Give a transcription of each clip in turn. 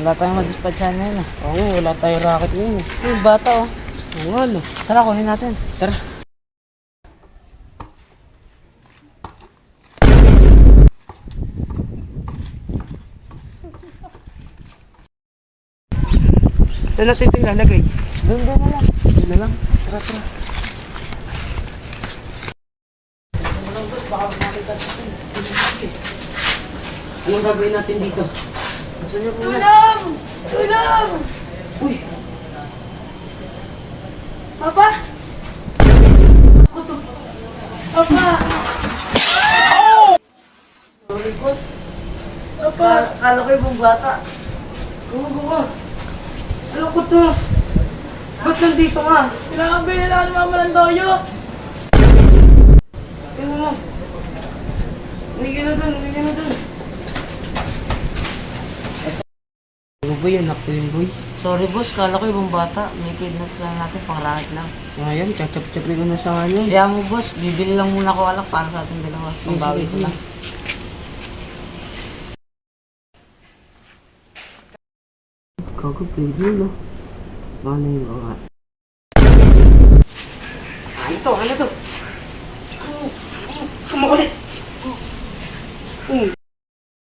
Wala tayong madispatchahan na yun ah. Oo, wala tayong racket ngayon. Yung bata oh. Oo nga, no. Tara, kunin natin. Tara. Saan natin ito ilalagay? Doon na lang. Doon na lang. Tara, tara. Anong gagawin natin dito? Gusto niyo po na? Tulong! Tulong! Uy! Papa! Papa! Sorry, boss. Papa! Kala ko ibang bata. Gumago ka. Ano ko to? Ba't nandito ka? Kailangan binila ni Mama ng toyo! Tingnan mo. Umigil na dun, umigil na dun. Ano ba yan? Ako yung boy. Sorry boss, kala ko ibang bata. May kidnap lang natin, panglakad lang. Ngayon, chachap-chapin ko na sa kanya. Kaya mo boss, bibili lang muna ko alak para sa ating dalawa. Pambawi ko lang. Gago, pwede yun, no? Ano yung mga... Ano to? Ano to? Kumakulit!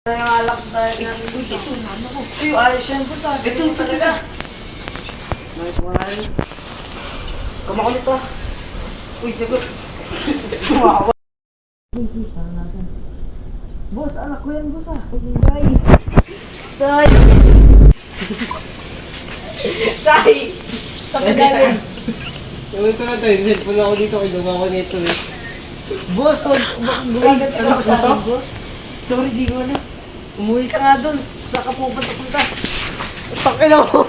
Yung alak dahil ng uy, ito, mama ko. Uy, ayos yan po sa akin. Ito talaga. Kumakulit to. Uy, sagot. Boss, anak ko yan boss ah. Tay! Tay! Tay! Sa pedalin. Gawin ko na to, headphone ako dito, kinuha ko nito eh. Boss, gumagat ka ba sa akin boss? Sorry, di ko alam. Umuwi ka nga dun. Saan ka pupunta? Pakina mo!